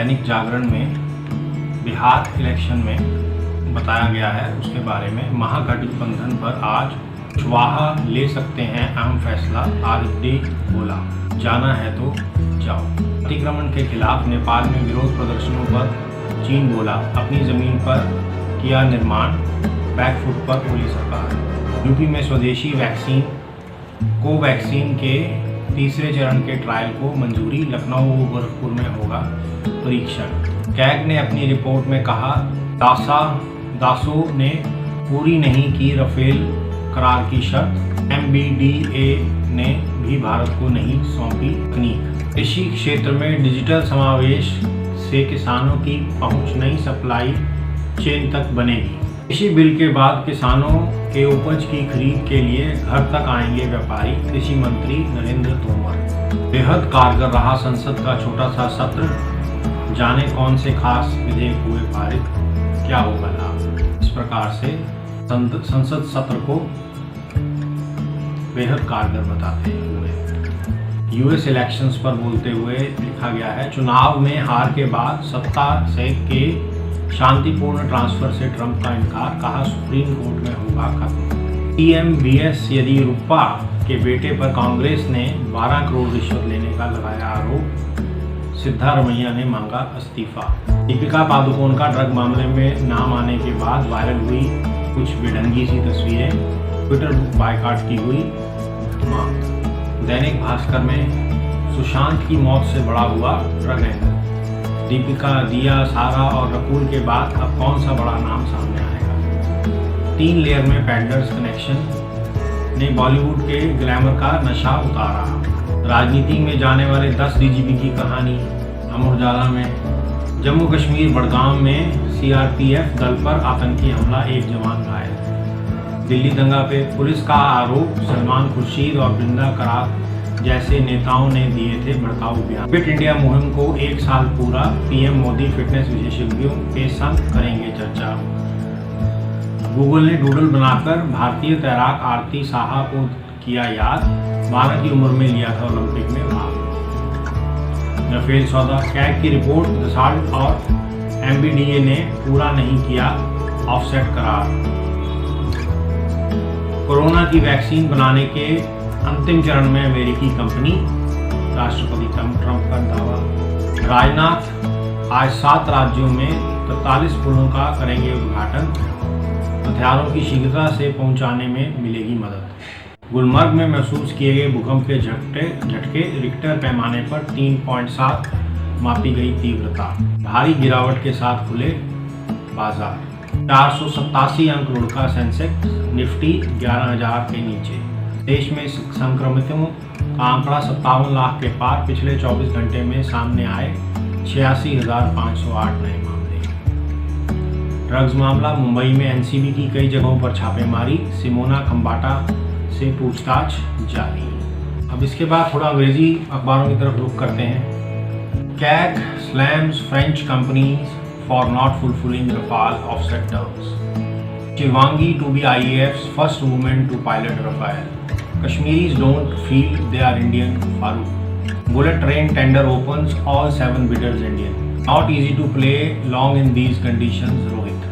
दैनिक जागरण में बिहार इलेक्शन में बताया गया है, उसके बारे में। महागठबंधन पर आज कुशवाहा ले सकते हैं अहम फैसला, आरजेडी बोला, जाना है तो जाओ। अतिक्रमण के खिलाफ नेपाल में विरोध प्रदर्शनों पर चीन बोला, अपनी जमीन पर किया निर्माण, बैकफुट पर बोली सरकार। यूपी में स्वदेशी वैक्सीन कोवैक्सीन के तीसरे चरण के ट्रायल को मंजूरी, लखनऊ व गोरखपुर में होगा परीक्षण। कैग ने अपनी रिपोर्ट में कहा, दासो ने पूरी नहीं की राफेल करार की शर्त, एमबीडीए ने भी भारत को नहीं सौंपी तकनीक। कृषि क्षेत्र में डिजिटल समावेश से किसानों की पहुंच नई सप्लाई चेन तक बनेगी। कृषि बिल के बाद किसानों के उपज की खरीद के लिए घर तक आएंगे व्यापारी, कृषि मंत्री नरेंद्र तोमर। बेहद कारगर रहा संसद का छोटा सा सत्र, जाने कौन से खास विधेयक हुए पारित, क्या होगा लाभ। इस प्रकार से संसद सत्र को बेहद कारगर बताते हुए यूएस इलेक्शंस पर बोलते हुए लिखा गया है, चुनाव में हार के बाद सत्ता से के शांतिपूर्ण ट्रांसफर से ट्रंप का इनकार, कहा सुप्रीम कोर्ट में होगा खत्म। पीएम बीएस येदियुरप्पा के बेटे पर कांग्रेस ने 12 करोड़ रिश्वत लेने का लगाया आरोप, सिद्धारमैया ने मांगा इस्तीफा। दीपिका पादुकोण का ड्रग मामले में नाम आने के बाद वायरल हुई कुछ बेढंगी सी तस्वीरें, ट्विटर बायकॉट की हुई मांग। दैनिक भास्कर में सुशांत की मौत से बड़ा हुआ ड्रग एंगल, दीपिका, दिया, सारा और रकुल के बाद अब कौन सा बड़ा नाम सामने आएगा। 3 लेयर में पैडलर्स कनेक्शन ने बॉलीवुड के ग्लैमर का नशा उतारा। राजनीति में जाने वाले 10 डीजीपी की कहानी, अमर उजाला में। जम्मू कश्मीर बड़गाम में सीआरपीएफ दल पर आतंकी हमला, 1 जवान घायल। दिल्ली दंगा पे पुलिस का आरोप, सलमान खुर्शीद और बृंदा करात जैसे नेताओं ने दिए थे भड़काऊ बयान। फिट इंडिया मुहिम को 1 साल पूरा, पीएम मोदी फिटनेस विशेषज्ञों के संग करेंगे चर्चा। गूगल ने डूडल बनाकर भारतीय तैराक आरती साहा को किया याद, 12 की उम्र में लिया था ओलंपिक में भाग। राफेल सौदा, कैग की रिपोर्ट, दसाल्ट और एमबीडीए ने पूरा नहीं किया ऑफसेट करार। कोरोना की वैक्सीन बनाने के अंतिम चरण में अमेरिकी कंपनी, राष्ट्रपति ट्रंप का दावा। राजनाथ आज 7 राज्यों में 43 पुलों का करेंगे उद्घाटन, हथियारों की शीघ्रता से पहुंचाने में मिलेगी मदद। गुलमर्ग में महसूस किए गए भूकंप के झटके, रिक्टर पैमाने पर 3.7 मापी गई तीव्रता। भारी गिरावट के साथ खुले बाजार, 487 अंक लुढ़का सेंसेक्स, निफ्टी 11,000 के नीचे। देश में संक्रमितों का आंकड़ा 57 लाख के पार, पिछले 24 घंटे में सामने आए 86,508 नए मामले। ड्रग्स मामला, मुंबई में एनसीबी की कई जगहों पर छापेमारी, सिमोना खंबाटा से पूछताछ जारी। अब इसके बाद थोड़ा अंग्रेजी अखबारों की तरफ रुख करते हैं। CAG slams French companies for not fulfilling Rafale offset terms. Shivangi to be IAF's first woman to pilot Rafale. Kashmiris don't feel they are Indian, Farooq. Bullet train tender opens, all 7 bidders Indian. Not easy to play long in these conditions, Rohit.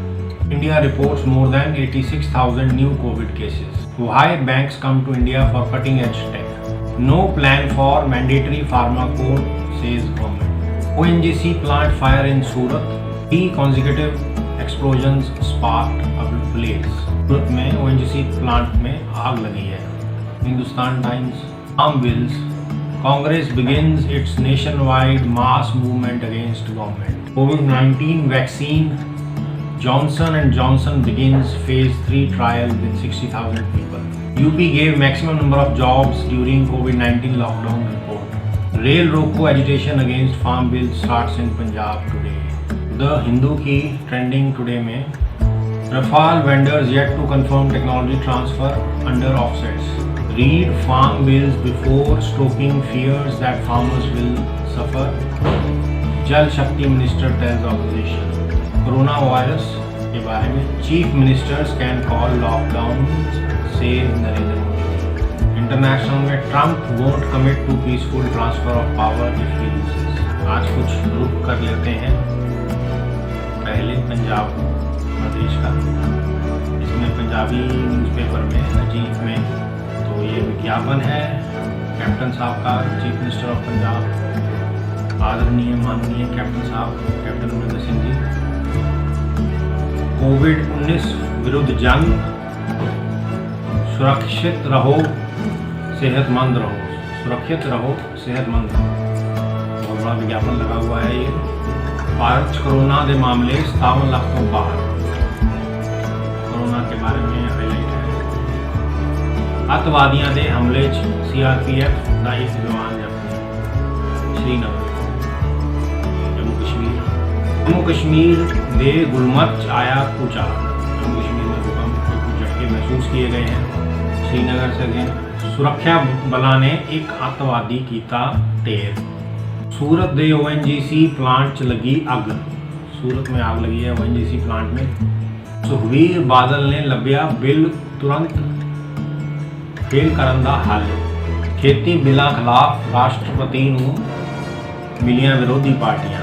India reports more than 86,000 new COVID cases. Why banks come to India for cutting edge tech? No plan for mandatory pharma code, says government. ONGC plant fire in Surat. 3 consecutive explosions sparked a blaze. Surat में ONGC plant में आग लगी है। Hindustan Times, farm bills, Congress begins its nationwide mass movement against government. COVID-19 vaccine, Johnson & Johnson begins phase 3 trial with 60,000 people. UP gave maximum number of jobs during COVID-19 lockdown report. Rail Roko agitation against farm bill starts in Punjab today. The Hindu की trending today में, Rafale vendors yet to confirm technology transfer under offsets. Read farm bills before stoking fears that farmers will suffer. Jal Shakti minister tells opposition. Corona virus के बारे में, chief ministers can call lockdown, से Narendra Modi. International में Trump won't commit to peaceful transfer of power if he loses. आज कुछ रुक कर लेते हैं पहले पंजाब प्रदेश का, इसमें पंजाबी न्यूज़पेपर में अजीत में तो ये विज्ञापन है कैप्टन साहब का, चीफ मिनिस्टर ऑफ पंजाब आदरणीय माननीय कैप्टन साहब कैप्टन अमरिंदर सिंह जी। कोविड-19 विरुद्ध जंग, सुरक्षित रहो सेहतमंद रहो, सुरक्षित रहो सेहतमंद रहो, बहुत बड़ा विज्ञापन लगा हुआ है। ये भारत कोरोना के मामले 57 लाख तो बाहर, कोरोना के बारे में हाईलाइट है। अतवादियों के हमले CRPF का एक जवान जख्मी, श्रीनगर जम्मू कश्मीर दे गुलमर्ग आया भूचाल, जम्मू कश्मीर में भूकंप के कुछ झटके महसूस किए गए हैं। श्रीनगर से गए सुरक्षा बलों ने एक अतवादी किया ढेर। सूरत दे ONGC प्लांट च लगी अग, सूरत में आग लगी है ONGC प्लांट में। सुखबीर बादल ने लभ्या बिल तुरंत फेल करन दा हल। खेती बिलों खिलाफ राष्ट्रपति नूं मिलियां विरोधी पार्टियां,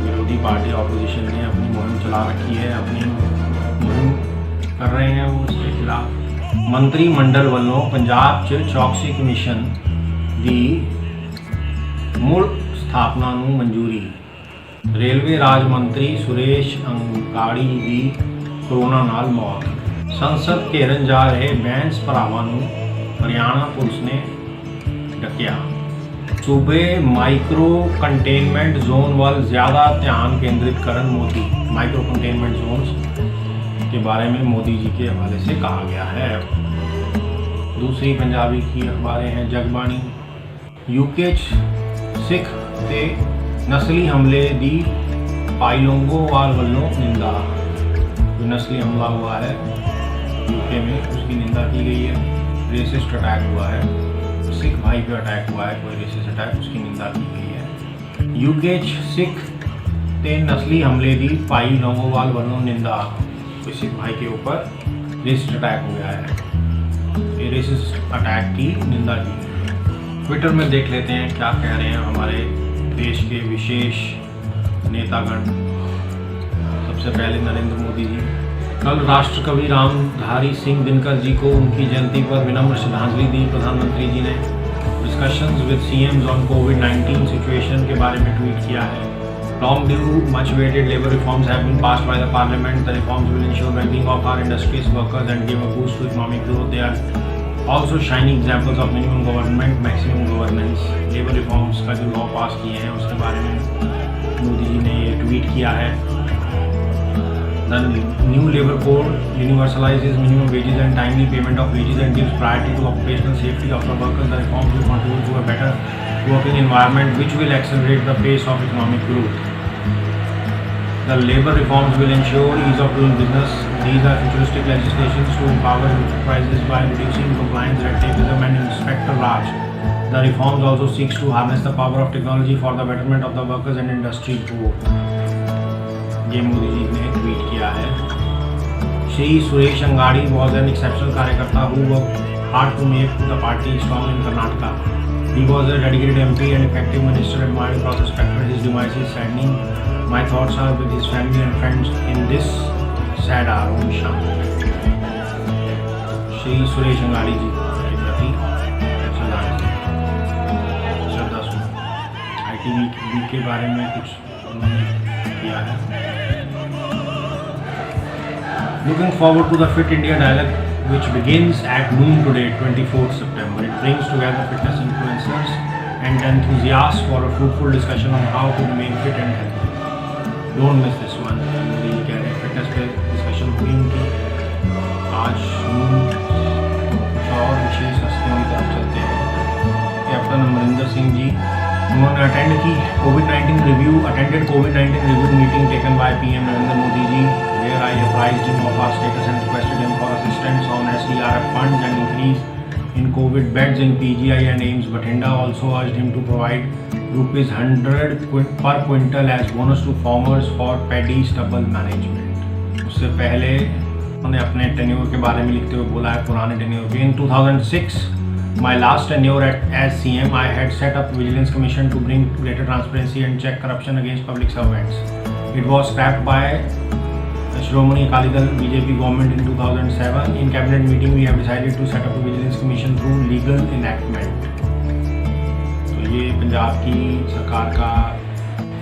विरोधी पार्टी ऑपोजिशन ने अपनी मुहिम चला रखी है, अपनी मुहिम कर रहे हैं वो उसके खिलाफ। मंत्रिमंडल वालों पंजाब च चौकसी कमीशन दी मुड़ स्थापना नूं मंजूरी। रेलवे राज मंत्री सुरेश अंगाड़ी की कोरोना नाल मौत। संसद घेरन जा रहे बैंस भरावां नूं हरियाणा पुलिस ने डकिया। सूबे माइक्रो कंटेनमेंट जोन वाल ज़्यादा ध्यान केंद्रित करन मोदी। माइक्रो कंटेनमेंट जोन्स के बारे में मोदी जी के हवाले से कहा गया है। दूसरी पंजाबी की अखबारें हैं जगबाणी। यूके सिख ते नस्ली हमले दी पाइलोंगोवाल वालों निंदा। कोई नस्ली हमला हुआ है यूके में, उसकी निंदा की गई है। रेसिस्ट अटैक हुआ है, सिख भाई पे अटैक हुआ है, कोई रेसिस्ट अटैक, उसकी निंदा की गई है। यूके सिख ते नस्ली हमले दी पाई लोंगोवाल वालों निंदा। कोई सिख भाई के ऊपर रेसिस्ट अटैक हो गया है, ये रेसिस्ट अटैक की निंदा की गई। ट्विटर में देख लेते हैं क्या कह रहे हैं हमारे देश के विशेष नेतागण। सबसे पहले नरेंद्र मोदी जी। कल राष्ट्रकवि रामधारी सिंह दिनकर जी को उनकी जयंती पर विनम्र श्रद्धांजलि दी प्रधानमंत्री जी ने। डिस्कशंस विद CMs ऑन कोविड-19 सिचुएशन के बारे में ट्वीट किया है। Long due much waited labour reforms have been passed by the parliament. The reforms will ensure wellbeing of our industries workers and give a boost to economic growth. They are also shining examples of minimum government maximum governance. Labour reforms का जो law पास किए हैं उसके बारे में मोदी जी ने ये tweet किया है। The new labor code universalizes minimum wages and timely payment of wages and gives priority to occupational safety of the workers. The reforms will contribute to a better working environment which will accelerate the pace of economic growth. The labor reforms will ensure ease of doing business. These are futuristic legislations to empower enterprises by reducing compliance, red tapeism and inspector raj. The reforms also seeks to harness the power of technology for the betterment of the workers and industry both. ये मोदी जी ने tweet किया है। Shri Suresh Angadi was an exceptional कार्यकर्ता who worked hard to make the party strong in Karnataka. He was a dedicated MP and effective minister admired across the spectrum. His demise is saddening. My thoughts are with his family and friends in this sad hour. Om Shanti. Shri Suresh Angadi ji के प्रति श्रद्धा सुमन। ITV के बारे में कुछ उन्होंने किया है। Looking forward to the Fit India Dialogue, which begins at noon today, 24th September. It brings together fitness influencers and enthusiasts for a fruitful discussion on how to remain fit and healthy. Don't miss this one. Modi ji कह रहे हैं fitness पे discussion हुई उनकी। आज कुछ और विशेष हस्तियों की तरफ चलते हैं। कैप्टन अमरिंदर सिंह जी, उन्होंने अटेंड की कोविड-19 review meeting taken by PM Narendra Modi ji, where I apprised him of our status and requested him for assistance on SDRF funds and increase in COVID beds in PGI and AIIMS Bathinda. Also urged him to provide rupees 100 per quintal as bonus to farmers for paddy stubble management. उससे पहले उन्होंने अपने tenure के बारे में लिखते हुए बोला है पुराने टेन्योर के। In 2006 My last tenure as CM, I had set up Vigilance Commission to bring greater transparency and check corruption against public servants. It was scrapped by Shromani Akali Dal BJP government in 2007. In cabinet meeting, we have decided to set up a Vigilance Commission through legal enactment. तो ये पंजाब की सरकार का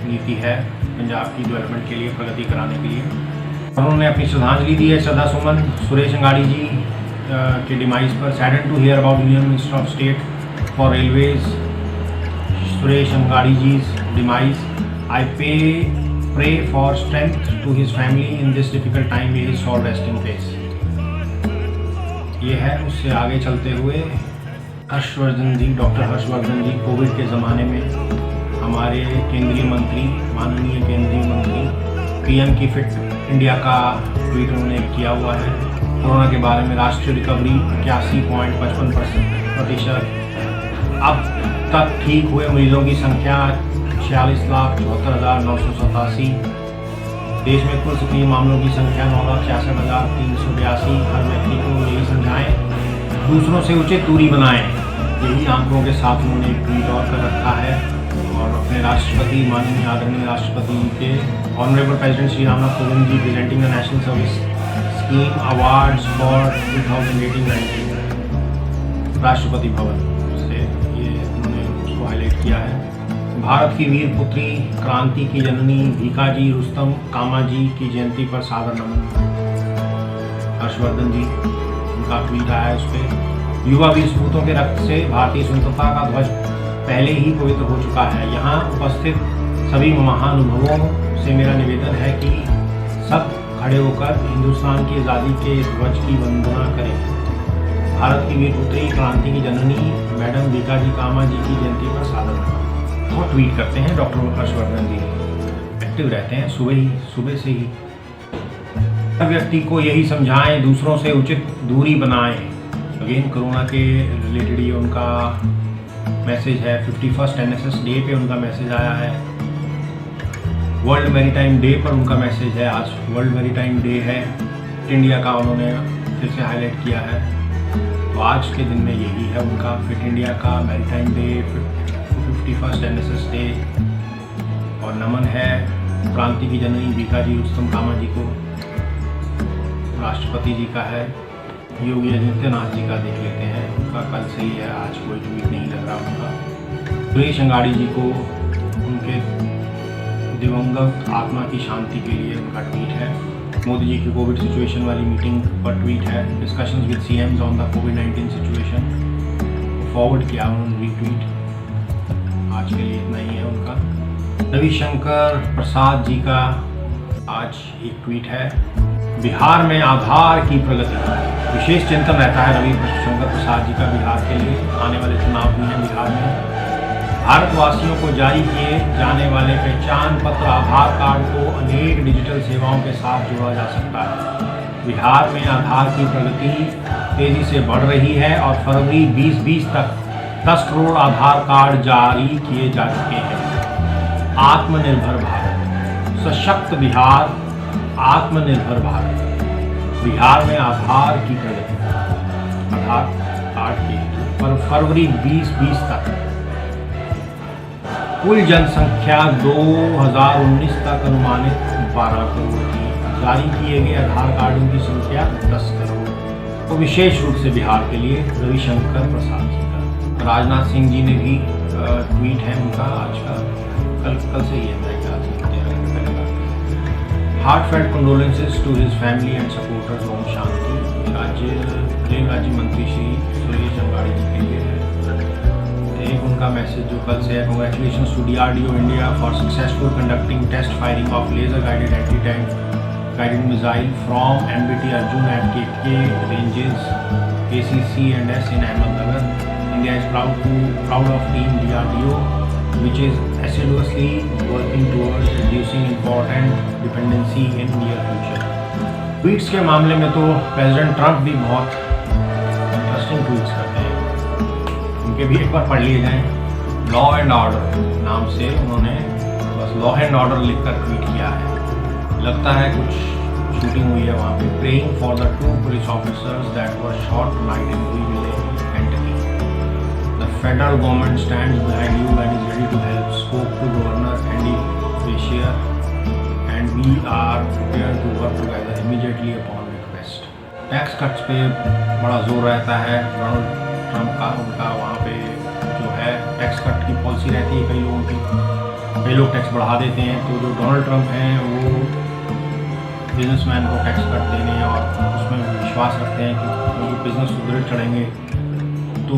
नीति है पंजाब की development के लिए, प्रगति कराने के लिए। उन्होंने अपनी श्रद्धांजलि दी है, श्रद्धा सुमन सुरेश अंगाड़ी जी के डिमाइस पर। Saddened to hear about union minister of state for railways Suresh Angadi ji's demise. I pray for strength to his family in this difficult time, may his soul rest in peace. ये है। उससे आगे चलते हुए हर्षवर्धन जी, डॉक्टर हर्षवर्धन जी, कोविड के ज़माने में हमारे केंद्रीय मंत्री, माननीय केंद्रीय मंत्री, पीएम की फिट इंडिया का ट्वीट उन्होंने किया हुआ है। कोरोना के बारे में राष्ट्रीय रिकवरी 81.55%। अब तक ठीक हुए मरीजों की संख्या 46,74,987। देश में कुल सक्रिय मामलों की संख्या 9,66,382। हर व्यक्ति को यही समझाएं, दूसरों से उचित दूरी बनाएं। यही आंकड़ों के साथ उन्होंने एक ट्वीट और कर रखा है। और अपने राष्ट्रपति, माननीय आदरणीय राष्ट्रपति के honourable president Shri Ramnath Kovind ji presenting the national service scheme awards for 2018-19 Rashtrapati भवन से ये उन्होंने उसको हाईलाइट किया है। भारत की वीर पुत्री, क्रांति की जननी भीकाजी रुस्तम कामाजी की जयंती पर सादर नमन। हर्षवर्धन जी उनका ट्वीट आया है उस पर। युवा वीर सपूतों के रक्त से भारतीय स्वतंत्रता का ध्वज पहले ही पवित्र हो चुका है। यहाँ उपस्थित सभी महानुभवों से मेरा निवेदन है कि सब खड़े होकर हिंदुस्तान की आज़ादी के इस ध्वज की वंदना करें। भारत की वीर पुत्री, क्रांति की जननी मैडम भीकाजी कामा जी की जयंती पर सादर बहुत ट्वीट करते हैं डॉक्टर हर्षवर्धन जी। एक्टिव रहते हैं सुबह से ही। हर व्यक्ति को यही समझाएं, दूसरों से उचित दूरी बनाएं। अगेन कोरोना के रिलेटेड ये उनका मैसेज है। 51st NSS डे पे उनका मैसेज आया है। वर्ल्ड मैरीटाइम डे पर उनका मैसेज है। आज वर्ल्ड मैरीटाइम डे है, इंडिया का उन्होंने फिर से हाईलाइट किया है। तो आज के दिन में यही है उनका फिट इंडिया का maritime day, 51st NSS day. और नमन है क्रांति की जननी भीकाजी रुस्तम कामा जी को। राष्ट्रपति जी का है। योगी आदित्यनाथ जी का देख लेते हैं, उनका कल से ही है, आज कोई ट्वीट नहीं लग रहा उनका। सुरेश अंगाड़ी जी को उनके दिवंगत आत्मा की शांति के लिए उनका ट्वीट है। मोदी जी की कोविड सिचुएशन वाली मीटिंग पर ट्वीट है। Discussions with CMs on the covid situation forward किया उन्होंने रीट्वीट। आज के लिए इतना ही है उनका। रविशंकर प्रसाद जी का आज एक ट्वीट है। बिहार में आधार की प्रगति, विशेष चिंतन रहता है रविशंकर प्रसाद जी का बिहार के लिए। आने वाले चुनाव भी हैं बिहार में। भारतवासियों को जारी किए जाने वाले पहचान पत्र आधार कार्ड को अनेक डिजिटल सेवाओं के साथ जोड़ा जा सकता है। बिहार में आधार की प्रगति तेजी से बढ़ रही है और फरवरी 2020 तक 10 करोड़ आधार कार्ड जारी किए जा चुके हैं। आत्मनिर्भर भारत, सशक्त बिहार, आत्मनिर्भर भारत। बिहार में आधार की प्रगति, आधार कार्ड की पर फरवरी 2020 तक कुल जनसंख्या 2019 तक अनुमानित 12 करोड़ थी। जारी किए गए आधार कार्डों की संख्या 10 करोड़। तो विशेष रूप से बिहार के लिए रविशंकर प्रसाद जी का। राजनाथ सिंह जी ने भी ट्वीट है उनका आज का, कल से ही है मेरे ख्याल से। Heartfelt condolences to his family and supporters, ओम शांति। रेल राज्य मंत्री श्री सुरेश अंगाड़ी जी के लिए है। एक उनका मैसेज जो कल से है। Congratulation to DRDO India for successful conducting test firing of laser guided anti tank guided missile from MBT Arjun at KK ranges ACC&S in Ahmednagar. India is proud of team DRDO, which is assiduously working towards reducing important dependency in near future. Tweets के मामले में तो president Trump भी बहुत interesting tweets करते हैं। उनके भी एक बार पढ़ लिए जाएं। लॉ एंड ऑर्डर नाम से उन्होंने बस लॉ एंड ऑर्डर लिखकर ट्वीट किया है। लगता है कुछ शूटिंग हुई है वहाँ पे। Praying for the 2 police officers that were shot night in Liouville, Kentucky. federal government stands behind you and is ready to help. Spoke to Governor Andy Beshear and we are prepared to work together immediately upon request. Tax cuts पे बड़ा जोर रहता है Donald Trump का, उनका वहाँ पे जो है टैक्स कट की पॉलिसी रहती है कई लोगों की, कई लोग टैक्स बढ़ा देते हैं। तो जो डोनाल्ड ट्रंप हैं वो बिजनेसमैन को टैक्स कट देने और उसमें विश्वास रखते हैं कि उनके बिजनेस सुधर चढ़ेंगे तो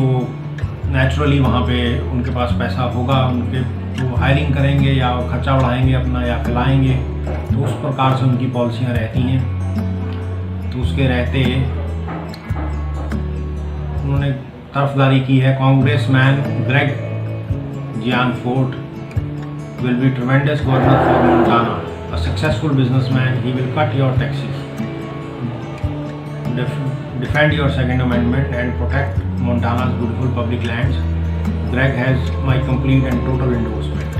नेचुरली वहाँ पे उनके पास पैसा होगा, उनके वो हायरिंग करेंगे या खर्चा बढ़ाएंगे अपना या फैलाएंगे। तो उस प्रकार से उनकी पॉलिसियाँ रहती हैं। तो उसके रहते उन्होंने तरफदारी की है। Congressman Greg Gianforte will be tremendous governor for Montana. A successful businessman, he will cut your taxes, defend your Second Amendment and protect Montana's beautiful public lands. Greg has my complete and total endorsement.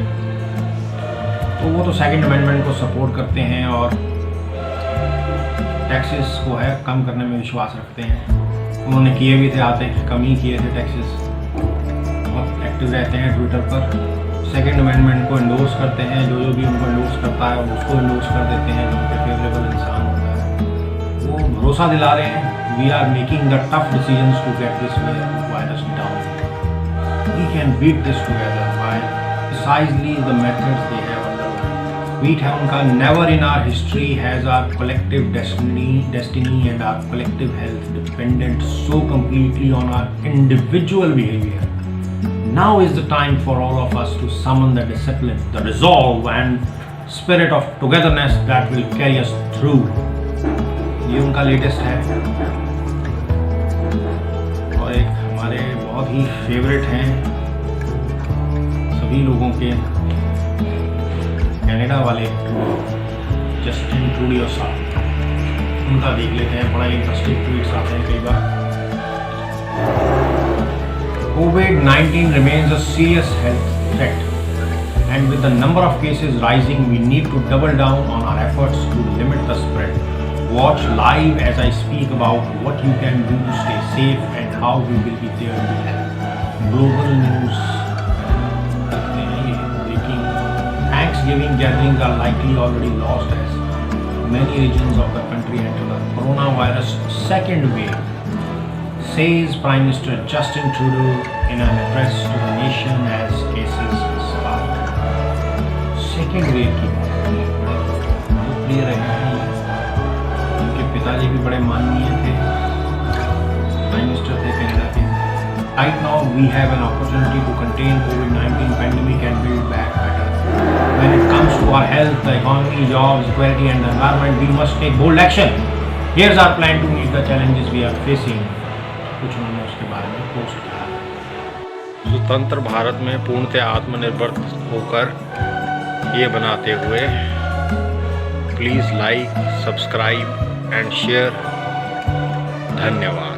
तो वो तो second amendment को support करते हैं और taxes को है कम करने में विश्वास रखते हैं। उन्होंने किए भी थे, आते कम ही किए थे टैक्सेस, बहुत एक्टिव रहते हैं ट्विटर पर। सेकंड अमेंडमेंट को इंडोर्स करते हैं, जो भी उनको इंडोर्स करता है उसको इंडोर्स कर देते हैं जो उनके फेवरेबल इंसान होता है। वो भरोसा दिला रहे हैं we are making the tough decisions to get this virus down, we can beat this together by precisely the methods they have underline. Tweet है उनका, never in our history has our collective destiny and our collective health dependent so completely on our individual behaviour. Now is the time for all of us to summon the discipline, the resolve and spirit of togetherness that will carry us through. ये उनका latest है। और एक हमारे बहुत ही favourite हैं सभी लोगों के, कनाडा वाले जस्टिन ट्रूडियो साहब, उनका देख लेते हैं। बड़ा इंटरेस्टिंग ट्वीट्स आते हैं कई बार। COVID-19 remains a serious health threat, and with the number of cases rising, we need to double down on our efforts to limit the spread. Watch live as I speak about what you can do to stay safe and how we will be there to help. Global news. Breaking. Thanksgiving gatherings are likely already lost as many regions of the country enter the coronavirus second wave, says Prime Minister Justin Trudeau in an address to the nation as cases spike. Second wave की बात clear है। उनके पिताजी भी बड़े माननीय थे, prime minister थे कनाडा के। Right now we have an opportunity to contain COVID-19 pandemic and build back better. When it comes to our health, the economy, jobs, equality and the environment, we must take bold action. Here's our plan to meet the challenges we are facing. कुछ उन्होंने उसके बारे में post किया है। स्वतंत्र भारत में पूर्णतः आत्मनिर्भर होकर ये बनाते हुए please like, subscribe and share. धन्यवाद।